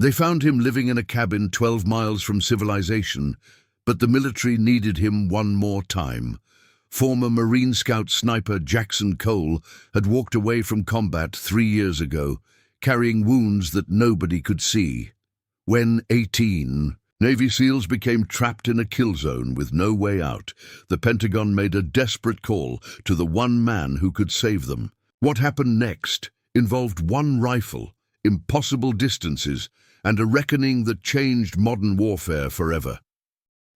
They found him living in a cabin 12 miles from civilization, but the military needed him one more time. Former Marine Scout sniper Jackson Cole had walked away from combat 3 years ago, carrying wounds that nobody could see. When 18, Navy SEALs became trapped in a kill zone with no way out, the Pentagon made a desperate call to the one man who could save them. What happened next involved one rifle, impossible distances, and a reckoning that changed modern warfare forever.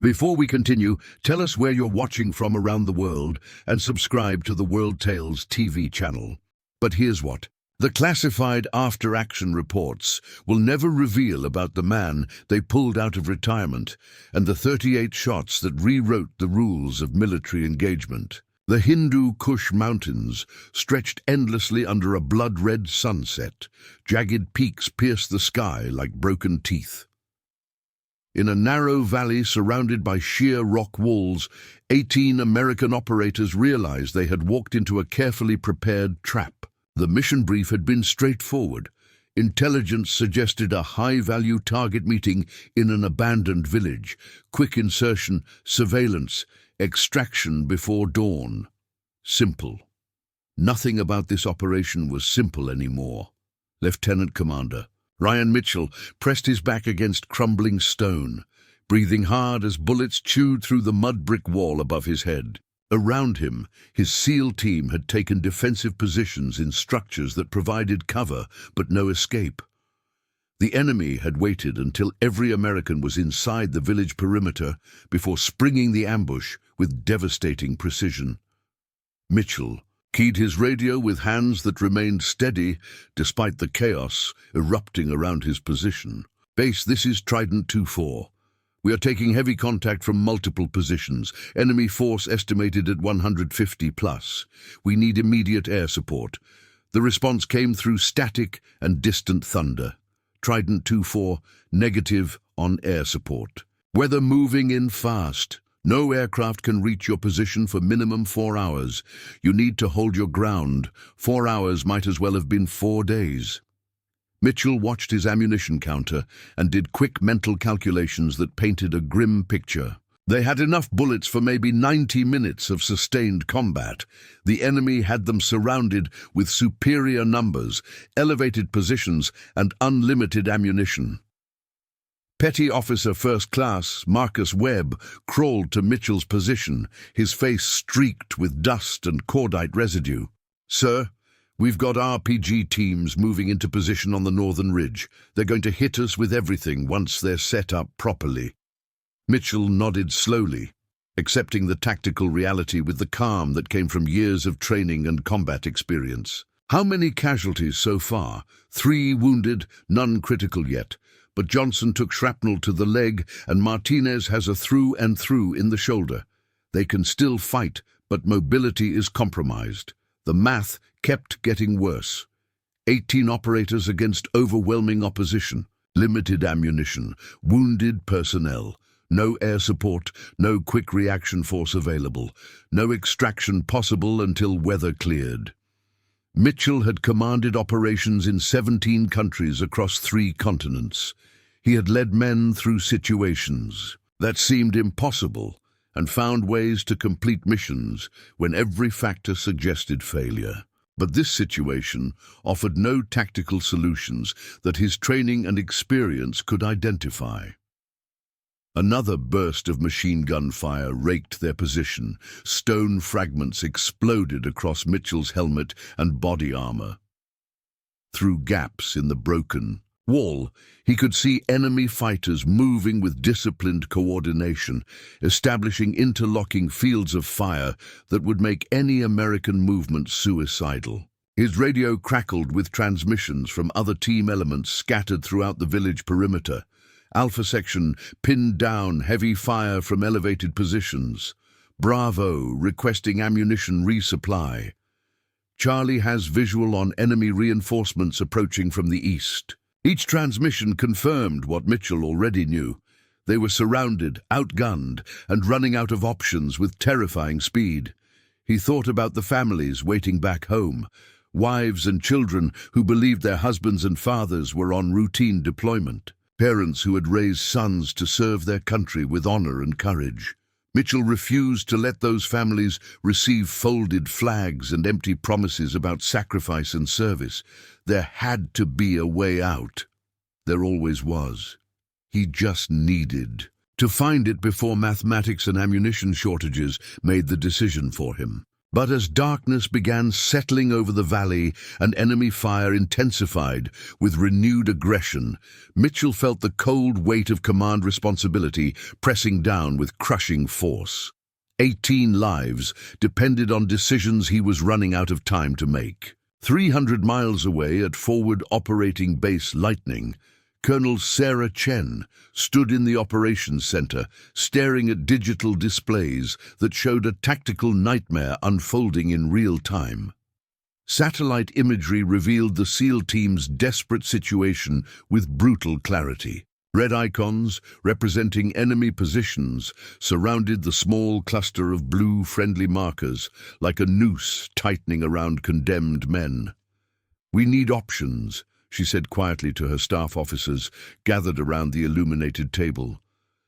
Before we continue, tell us where you're watching from around the world and subscribe to the World Tales TV channel. But here's what. The classified after-action reports will never reveal about the man they pulled out of retirement and the 38 shots that rewrote the rules of military engagement. The Hindu Kush Mountains stretched endlessly under a blood-red sunset. Jagged peaks pierced the sky like broken teeth. In a narrow valley surrounded by sheer rock walls, 18 American operators realized they had walked into a carefully prepared trap. The mission brief had been straightforward. Intelligence suggested a high-value target meeting in an abandoned village. Quick insertion, surveillance, extraction before dawn. Simple. Nothing about this operation was simple anymore. Lieutenant Commander Ryan Mitchell pressed his back against crumbling stone, breathing hard as bullets chewed through the mud brick wall above his head. Around him, his SEAL team had taken defensive positions in structures that provided cover but no escape. The enemy had waited until every American was inside the village perimeter before springing the ambush with devastating precision. Mitchell keyed his radio with hands that remained steady despite the chaos erupting around his position. Base, this is Trident 2-4. We are taking heavy contact from multiple positions. Enemy force estimated at 150 plus. We need immediate air support. The response came through static and distant thunder. Trident 2-4, negative on air support. Weather moving in fast. No aircraft can reach your position for minimum 4 hours. You need to hold your ground. 4 hours might as well have been 4 days. Mitchell watched his ammunition counter and did quick mental calculations that painted a grim picture. They had enough bullets for maybe 90 minutes of sustained combat. The enemy had them surrounded with superior numbers, elevated positions, and unlimited ammunition. Petty Officer First Class Marcus Webb crawled to Mitchell's position, his face streaked with dust and cordite residue. "Sir, we've got RPG teams moving into position on the northern ridge. They're going to hit us with everything once they're set up properly." Mitchell nodded slowly, accepting the tactical reality with the calm that came from years of training and combat experience. "How many casualties so far?" 3 wounded, none critical yet. But Johnson took shrapnel to the leg and Martinez has a through and through in the shoulder. They can still fight, but mobility is compromised. The math kept getting worse. 18 operators against overwhelming opposition. Limited ammunition, wounded personnel. No air support, no quick reaction force available. No extraction possible until weather cleared. Mitchell had commanded operations in 17 countries across 3 continents. He had led men through situations that seemed impossible and found ways to complete missions when every factor suggested failure. But this situation offered no tactical solutions that his training and experience could identify. Another burst of machine gun fire raked their position. Stone fragments exploded across Mitchell's helmet and body armor. Through gaps in the broken wall, he could see enemy fighters moving with disciplined coordination, establishing interlocking fields of fire that would make any American movement suicidal. His radio crackled with transmissions from other team elements scattered throughout the village perimeter. Alpha Section pinned down heavy fire from elevated positions. Bravo requesting ammunition resupply. Charlie has visual on enemy reinforcements approaching from the east. Each transmission confirmed what Mitchell already knew. They were surrounded, outgunned, and running out of options with terrifying speed. He thought about the families waiting back home, wives and children who believed their husbands and fathers were on routine deployment. parents who had raised sons to serve their country with honor and courage. Mitchell refused to let those families receive folded flags and empty promises about sacrifice and service. There had to be a way out. There always was. He just needed to find it before mathematics and ammunition shortages made the decision for him. But as darkness began settling over the valley and enemy fire intensified with renewed aggression, Mitchell felt the cold weight of command responsibility pressing down with crushing force. 18 lives depended on decisions he was running out of time to make. 300 miles away at Forward Operating Base Lightning, Colonel Sarah Chen stood in the operations center, staring at digital displays that showed a tactical nightmare unfolding in real time. Satellite imagery revealed the SEAL team's desperate situation with brutal clarity. Red icons, representing enemy positions, surrounded the small cluster of blue friendly markers, like a noose tightening around condemned men. "We need options," she said quietly to her staff officers gathered around the illuminated table.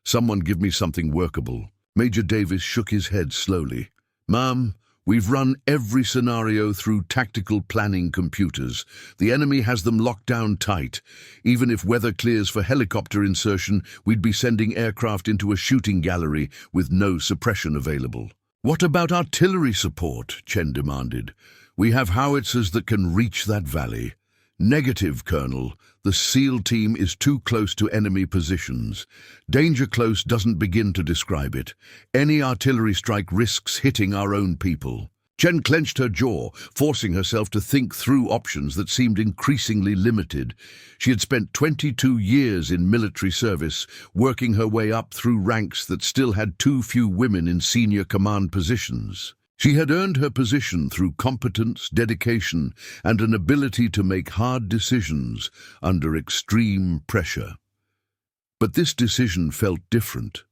"Someone give me something workable." Major Davis shook his head slowly. "Ma'am, we've run every scenario through tactical planning computers. The enemy has them locked down tight. Even if weather clears for helicopter insertion, we'd be sending aircraft into a shooting gallery with no suppression available." "What about artillery support?" Chen demanded. "We have howitzers that can reach that valley." "Negative, Colonel. The SEAL team is too close to enemy positions. Danger close doesn't begin to describe it. Any artillery strike risks hitting our own people." Chen clenched her jaw, forcing herself to think through options that seemed increasingly limited. She had spent 22 years in military service, working her way up through ranks that still had too few women in senior command positions. She had earned her position through competence, dedication, and an ability to make hard decisions under extreme pressure. But this decision felt different.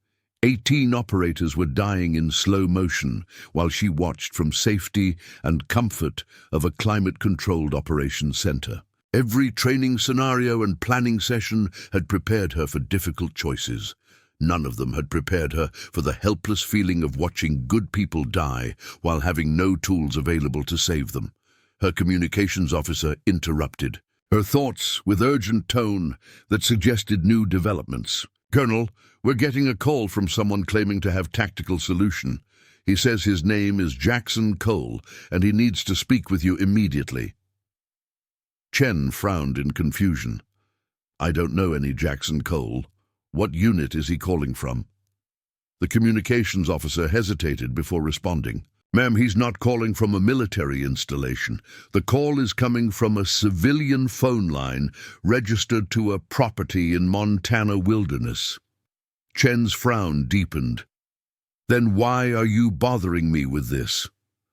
18 operators were dying in slow motion while she watched from safety and comfort of a climate-controlled operations center. Every training scenario and planning session had prepared her for difficult choices. None of them had prepared her for the helpless feeling of watching good people die while having no tools available to save them. Her communications officer interrupted, her thoughts with urgent tone that suggested new developments. "Colonel, we're getting a call from someone claiming to have tactical solution. He says his name is Jackson Cole, and he needs to speak with you immediately." Chen frowned in confusion. "I don't know any Jackson Cole. What unit is he calling from?" The communications officer hesitated before responding. "Ma'am, he's not calling from a military installation. The call is coming from a civilian phone line registered to a property in Montana wilderness." Chen's frown deepened. "Then why are you bothering me with this?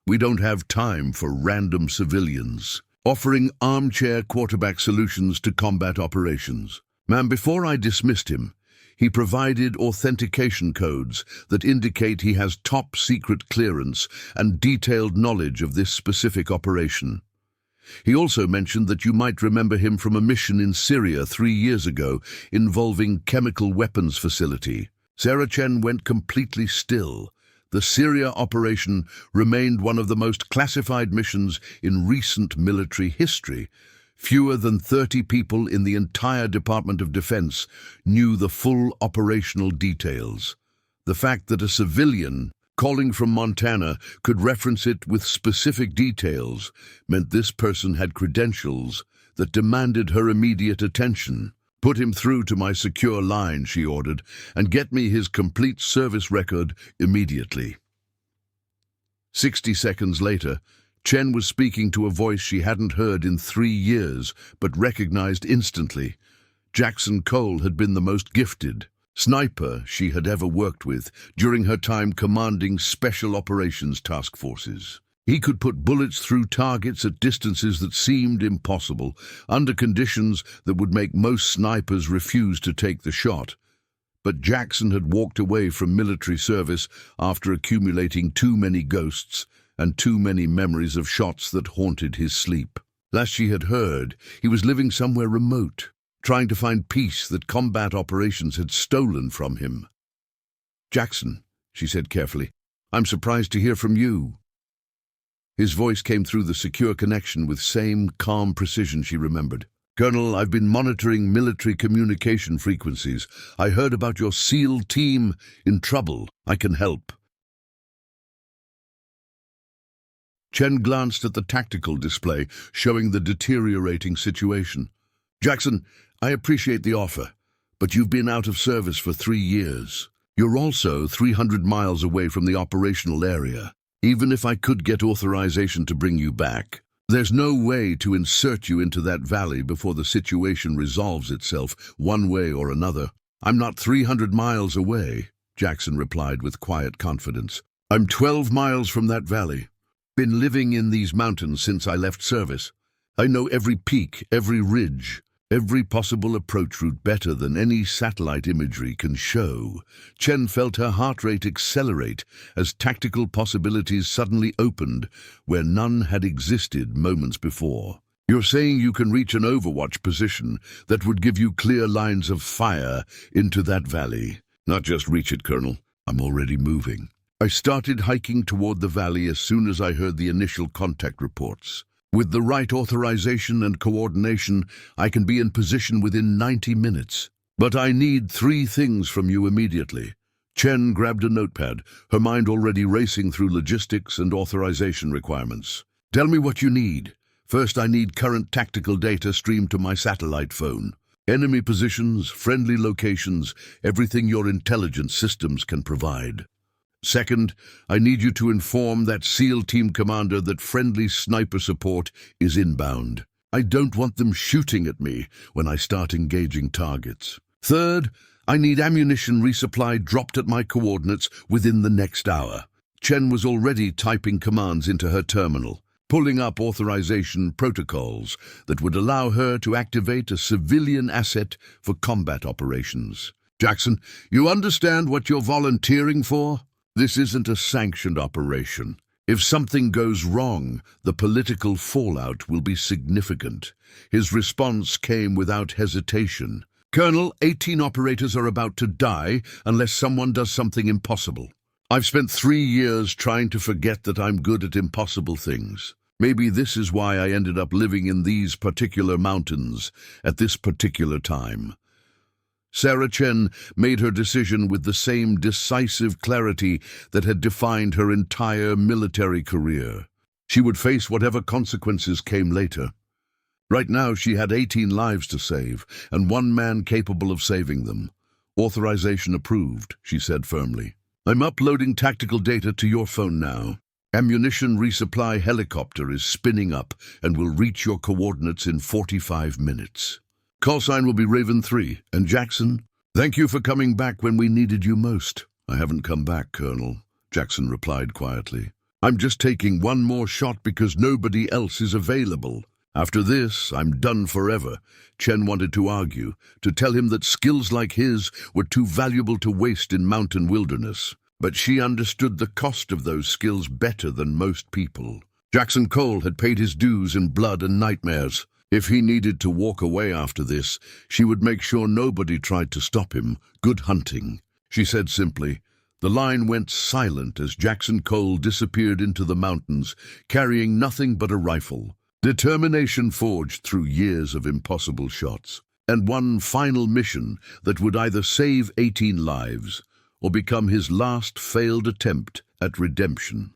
We don't have time for random civilians offering armchair quarterback solutions to combat operations." "Ma'am, before I dismissed him, he provided authentication codes that indicate he has top-secret clearance and detailed knowledge of this specific operation. He also mentioned that you might remember him from a mission in Syria 3 years ago involving chemical weapons facility." Sarah Chen went completely still. The Syria operation remained one of the most classified missions in recent military history. Fewer than 30 people in the entire Department of Defense knew the full operational details. The fact that a civilian calling from Montana could reference it with specific details meant this person had credentials that demanded her immediate attention. "Put him through to my secure line," she ordered, "and get me his complete service record immediately." 60 seconds later, Chen was speaking to a voice she hadn't heard in 3 years, but recognized instantly. Jackson Cole had been the most gifted sniper she had ever worked with during her time commanding special operations task forces. He could put bullets through targets at distances that seemed impossible, under conditions that would make most snipers refuse to take the shot. But Jackson had walked away from military service after accumulating too many ghosts and too many memories of shots that haunted his sleep. Last she had heard, he was living somewhere remote, trying to find peace that combat operations had stolen from him. "Jackson," she said carefully, "I'm surprised to hear from you." His voice came through the secure connection with same calm precision she remembered. "Colonel, I've been monitoring military communication frequencies. I heard about your SEAL team in trouble. I can help." Chen glanced at the tactical display, showing the deteriorating situation. "Jackson, I appreciate the offer, but you've been out of service for 3 years. You're also 300 miles away from the operational area. Even if I could get authorization to bring you back, there's no way to insert you into that valley before the situation resolves itself one way or another." "I'm not 300 miles away," Jackson replied with quiet confidence. "I'm 12 miles from that valley. Been living in these mountains since I left service. I know every peak, every ridge, every possible approach route better than any satellite imagery can show." Chen felt her heart rate accelerate as tactical possibilities suddenly opened where none had existed moments before. "You're saying you can reach an overwatch position that would give you clear lines of fire into that valley?" "Not just reach it, Colonel. I'm already moving. I started hiking toward the valley as soon as I heard the initial contact reports. With the right authorization and coordination, I can be in position within 90 minutes. But I need 3 things from you immediately." Chen grabbed a notepad, her mind already racing through logistics and authorization requirements. "Tell me what you need. First, I need current tactical data streamed to my satellite phone. Enemy positions, friendly locations, everything your intelligence systems can provide. Second, I need you to inform that SEAL team commander that friendly sniper support is inbound. I don't want them shooting at me when I start engaging targets. Third, I need ammunition resupply dropped at my coordinates within the next hour." Chen was already typing commands into her terminal, pulling up authorization protocols that would allow her to activate a civilian asset for combat operations. "Jackson, you understand what you're volunteering for? This isn't a sanctioned operation. If something goes wrong, the political fallout will be significant." His response came without hesitation. "Colonel, 18 operators are about to die unless someone does something impossible. I've spent 3 years trying to forget that I'm good at impossible things. Maybe this is why I ended up living in these particular mountains at this particular time." Sarah Chen made her decision with the same decisive clarity that had defined her entire military career. She would face whatever consequences came later. Right now she had 18 lives to save, and 1 man capable of saving them. "Authorization approved," she said firmly. "I'm uploading tactical data to your phone now. Ammunition resupply helicopter is spinning up and will reach your coordinates in 45 minutes. Call sign will be Raven 3. And Jackson, thank you for coming back when we needed you most." "I haven't come back, Colonel," Jackson replied quietly. "I'm just taking 1 more shot because nobody else is available. After this, I'm done forever." Chen wanted to argue, to tell him that skills like his were too valuable to waste in mountain wilderness. But she understood the cost of those skills better than most people. Jackson Cole had paid his dues in blood and nightmares. If he needed to walk away after this, she would make sure nobody tried to stop him. "Good hunting," she said simply. The line went silent as Jackson Cole disappeared into the mountains, carrying nothing but a rifle. Determination forged through years of impossible shots, and one final mission that would either save 18 lives or become his last failed attempt at redemption.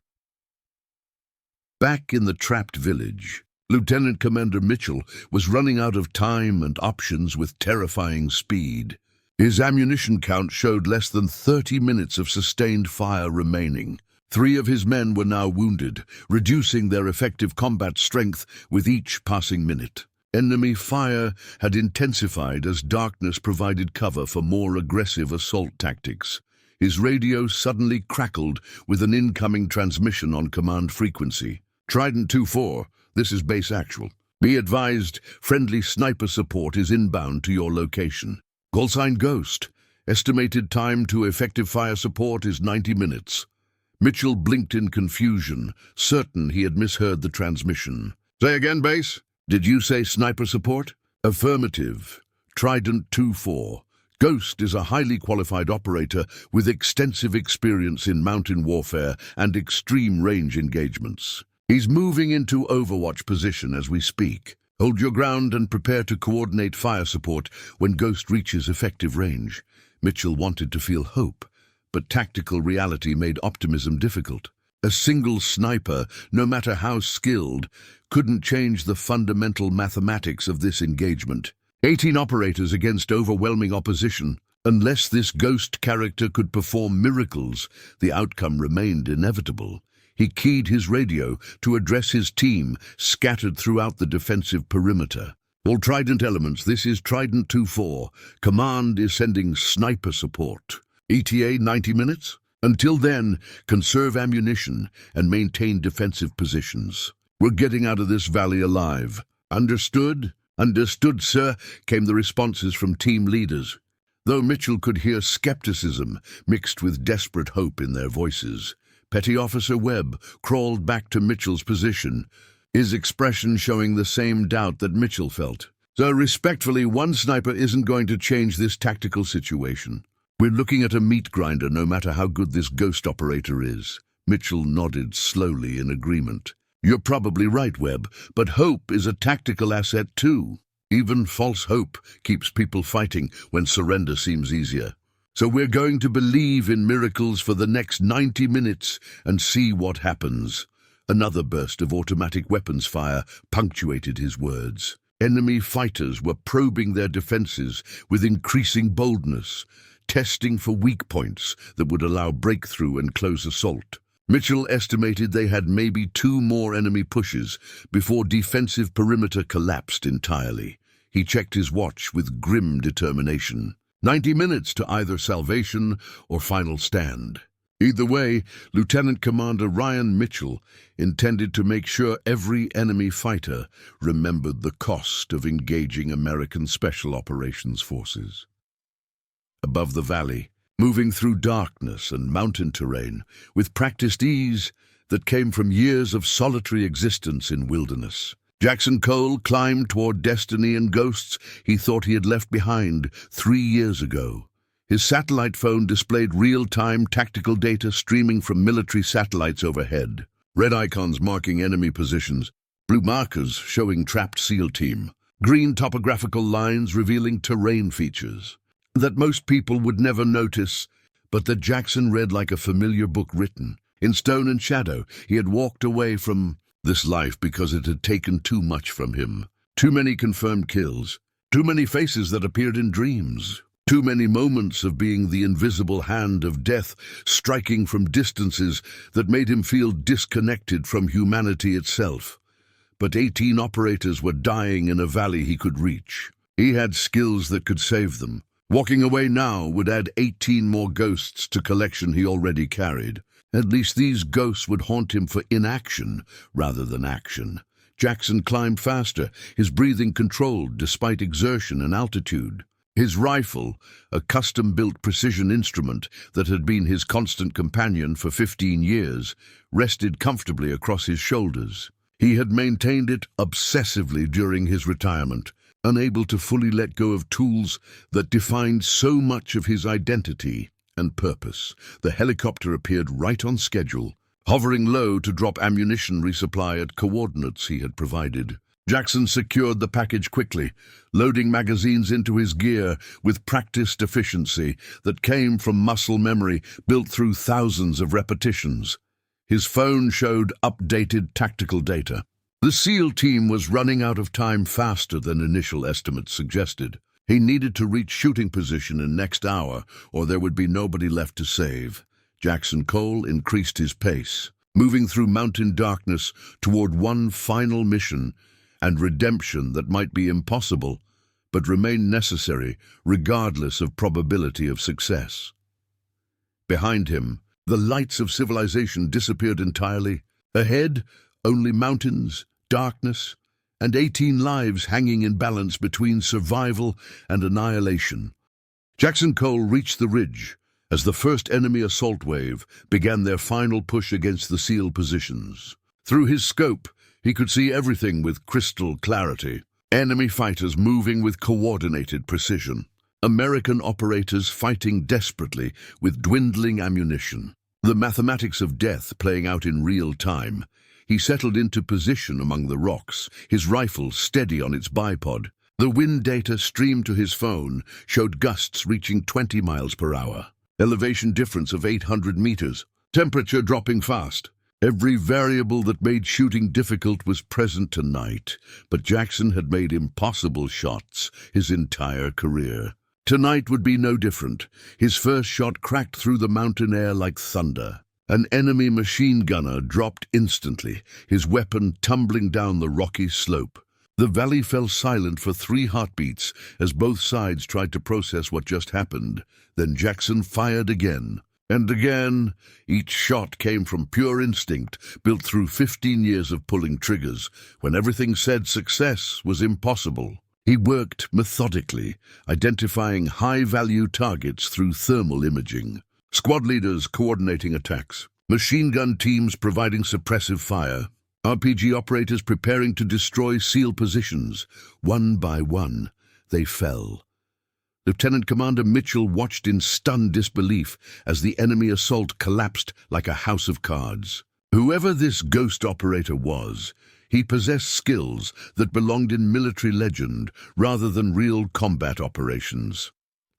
Back in the trapped village, Lieutenant Commander Mitchell was running out of time and options with terrifying speed. His ammunition count showed less than 30 minutes of sustained fire remaining. 3 of his men were now wounded, reducing their effective combat strength with each passing minute. Enemy fire had intensified as darkness provided cover for more aggressive assault tactics. His radio suddenly crackled with an incoming transmission on command frequency. "Trident 2-4. This is base actual. Be advised, friendly sniper support is inbound to your location. Call sign Ghost. Estimated time to effective fire support is 90 minutes. Mitchell blinked in confusion, certain he had misheard the transmission. "Say again, base? Did you say sniper support?" "Affirmative. Trident 2-4. Ghost is a highly qualified operator with extensive experience in mountain warfare and extreme range engagements. He's moving into Overwatch position as we speak. Hold your ground and prepare to coordinate fire support when Ghost reaches effective range. Mitchell wanted to feel hope, but tactical reality made optimism difficult. A single sniper, no matter how skilled, couldn't change the fundamental mathematics of this engagement. 18 operators against overwhelming opposition. Unless this Ghost character could perform miracles, the outcome remained inevitable. He keyed his radio to address his team scattered throughout the defensive perimeter. All Trident elements, this is Trident 2-4. Command is sending sniper support. ETA 90 minutes? Until then, conserve ammunition and maintain defensive positions. We're getting out of this valley alive. Understood? Understood, sir, came the responses from team leaders, though Mitchell could hear skepticism mixed with desperate hope in their voices. Petty Officer Webb crawled back to Mitchell's position, his expression showing the same doubt that Mitchell felt. So respectfully, one sniper isn't going to change this tactical situation. We're looking at a meat grinder no matter how good this Ghost operator is. Mitchell nodded slowly in agreement. You're probably right, Webb, but hope is a tactical asset too. Even false hope keeps people fighting when surrender seems easier. So we're going to believe in miracles for the next 90 minutes and see what happens. Another burst of automatic weapons fire punctuated his words. Enemy fighters were probing their defenses with increasing boldness, testing for weak points that would allow breakthrough and close assault. Mitchell estimated they had maybe 2 more enemy pushes before defensive perimeter collapsed entirely. He checked his watch with grim determination. 90 minutes to either salvation or final stand. Either way, Lieutenant Commander Ryan Mitchell intended to make sure every enemy fighter remembered the cost of engaging American Special Operations Forces. Above the valley, moving through darkness and mountain terrain with practiced ease that came from years of solitary existence in wilderness, Jackson Cole climbed toward destiny and ghosts he thought he had left behind 3 years ago. His satellite phone displayed real-time tactical data streaming from military satellites overhead. Red icons marking enemy positions, blue markers showing trapped SEAL team, green topographical lines revealing terrain features that most people would never notice, but that Jackson read like a familiar book written. In stone and shadow, he had walked away from this life because it had taken too much from him. Too many confirmed kills, too many faces that appeared in dreams, too many moments of being the invisible hand of death striking from distances that made him feel disconnected from humanity itself. But 18 operators were dying in a valley he could reach. He had skills that could save them. Walking away now would add 18 more ghosts to collection he already carried. At least these ghosts would haunt him for inaction rather than action. Jackson climbed faster, his breathing controlled despite exertion and altitude. His rifle, a custom-built precision instrument that had been his constant companion for 15 years, rested comfortably across his shoulders. He had maintained it obsessively during his retirement, unable to fully let go of tools that defined so much of his identity and purpose. The helicopter appeared right on schedule, hovering low to drop ammunition resupply at coordinates he had provided. Jackson secured the package quickly, loading magazines into his gear with practiced efficiency that came from muscle memory built through thousands of repetitions. His phone showed updated tactical data. The SEAL team was running out of time faster than initial estimates suggested. He needed to reach shooting position in next hour, or there would be nobody left to save. Jackson Cole increased his pace, moving through mountain darkness toward one final mission and redemption that might be impossible, but remain necessary regardless of probability of success. Behind him, the lights of civilization disappeared entirely. Ahead, only mountains, darkness, and 18 lives hanging in balance between survival and annihilation. Jackson Cole reached the ridge as the first enemy assault wave began their final push against the SEAL positions. Through his scope, he could see everything with crystal clarity. Enemy fighters moving with coordinated precision. American operators fighting desperately with dwindling ammunition. The mathematics of death playing out in real time. He settled into position among the rocks, his rifle steady on its bipod. The wind data streamed to his phone showed gusts reaching 20 miles per hour. Elevation difference of 800 meters. Temperature dropping fast. Every variable that made shooting difficult was present tonight, but Jackson had made impossible shots his entire career. Tonight would be no different. His first shot cracked through the mountain air like thunder. An enemy machine gunner dropped instantly, his weapon tumbling down the rocky slope. The valley fell silent for 3 heartbeats as both sides tried to process what just happened. Then Jackson fired again. And again. Each shot came from pure instinct, built through 15 years of pulling triggers, when everything said success was impossible. He worked methodically, identifying high-value targets through thermal imaging. Squad leaders coordinating attacks. Machine gun teams providing suppressive fire. RPG operators preparing to destroy SEAL positions. One by one, they fell. Lieutenant Commander Mitchell watched in stunned disbelief as the enemy assault collapsed like a house of cards. Whoever this ghost operator was, he possessed skills that belonged in military legend rather than real combat operations.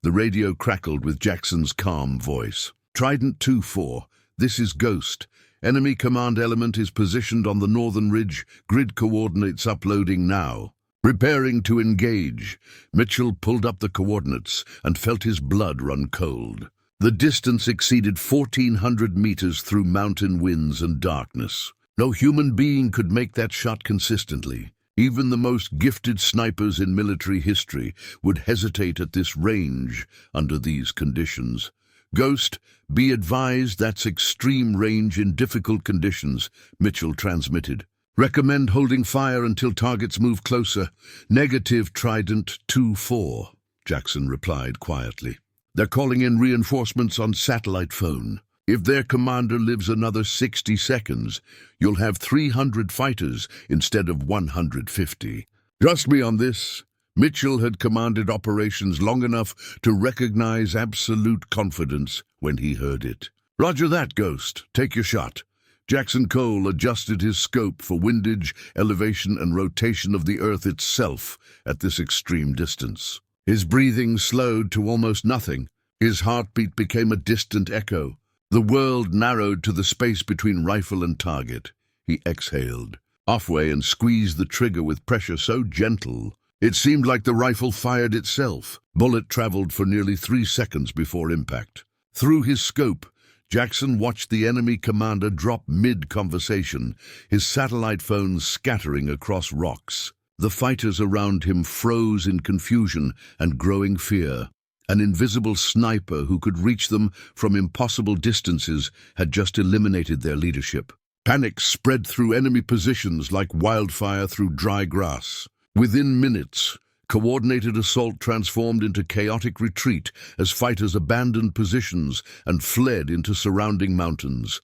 The radio crackled with Jackson's calm voice. Trident 2-4, this is Ghost. Enemy command element is positioned on the northern ridge. Grid coordinates uploading now. Preparing to engage. Mitchell pulled up the coordinates and felt his blood run cold. The distance exceeded 1,400 meters through mountain winds and darkness. No human being could make that shot consistently. Even the most gifted snipers in military history would hesitate at this range under these conditions. Ghost, be advised that's extreme range in difficult conditions, Mitchell transmitted. Recommend holding fire until targets move closer. Negative Trident 2-4, Jackson replied quietly. They're calling in reinforcements on satellite phone. If their commander lives another 60 seconds, you'll have 300 fighters instead of 150. Trust me on this. Mitchell had commanded operations long enough to recognize absolute confidence when he heard it. Roger that, Ghost. Take your shot. Jackson Cole adjusted his scope for windage, elevation, and rotation of the Earth itself at this extreme distance. His breathing slowed to almost nothing. His heartbeat became a distant echo. The world narrowed to the space between rifle and target. He exhaled, halfway, and squeezed the trigger with pressure so gentle it seemed like the rifle fired itself. Bullet traveled for nearly 3 seconds before impact. Through his scope, Jackson watched the enemy commander drop mid-conversation, his satellite phone scattering across rocks. The fighters around him froze in confusion and growing fear. An invisible sniper who could reach them from impossible distances had just eliminated their leadership. Panic spread through enemy positions like wildfire through dry grass. Within minutes, coordinated assault transformed into chaotic retreat as fighters abandoned positions and fled into surrounding mountains.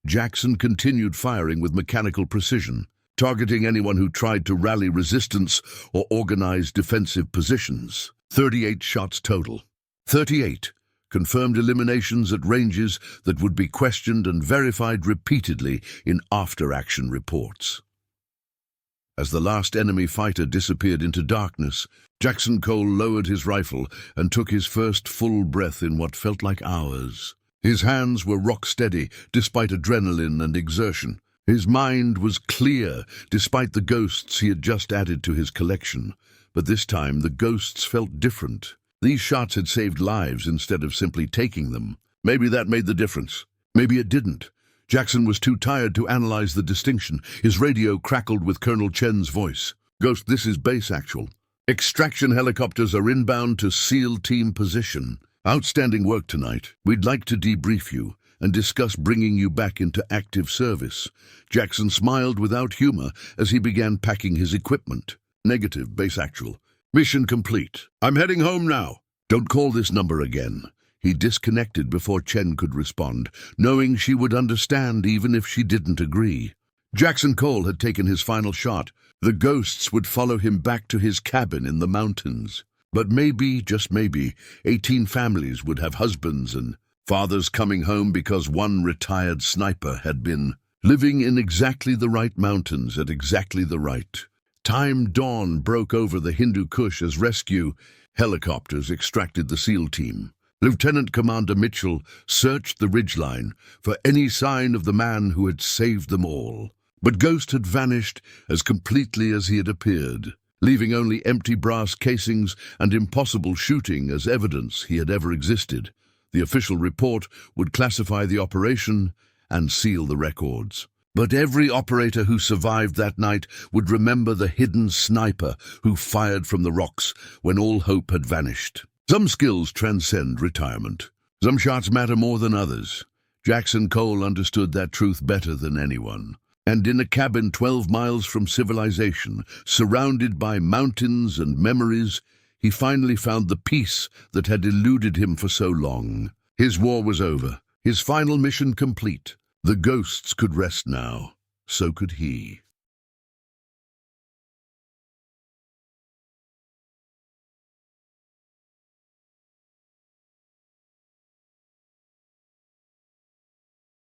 Jackson continued firing with mechanical precision, targeting anyone who tried to rally resistance or organize defensive positions. 38 shots total. 38 confirmed eliminations at ranges that would be questioned and verified repeatedly in after-action reports. As the last enemy fighter disappeared into darkness, Jackson Cole lowered his rifle and took his first full breath in what felt like hours. His hands were rock-steady despite adrenaline and exertion. His mind was clear despite the ghosts he had just added to his collection. But this time the ghosts felt different. These shots had saved lives instead of simply taking them. Maybe that made the difference. Maybe it didn't. Jackson was too tired to analyze the distinction. His radio crackled with Colonel Chen's voice. Ghost, this is base actual. Extraction helicopters are inbound to SEAL team position. Outstanding work tonight. We'd like to debrief you and discuss bringing you back into active service. Jackson smiled without humor as he began packing his equipment. Negative, base actual. Mission complete. I'm heading home now. Don't call this number again. He disconnected before Chen could respond, knowing she would understand even if she didn't agree. Jackson Cole had taken his final shot. The ghosts would follow him back to his cabin in the mountains. But maybe, just maybe, 18 families would have husbands and fathers coming home because one retired sniper had been living in exactly the right mountains at exactly the right time. Dawn broke over the Hindu Kush as rescue helicopters extracted the SEAL team. Lieutenant Commander Mitchell searched the ridgeline for any sign of the man who had saved them all. But Ghost had vanished as completely as he had appeared, leaving only empty brass casings and impossible shooting as evidence he had ever existed. The official report would classify the operation and seal the records. But every operator who survived that night would remember the hidden sniper who fired from the rocks when all hope had vanished. Some skills transcend retirement. Some shots matter more than others. Jackson Cole understood that truth better than anyone. And in a cabin 12 miles from civilization, surrounded by mountains and memories, he finally found the peace that had eluded him for so long. His war was over, his final mission complete. The ghosts could rest now. So could he.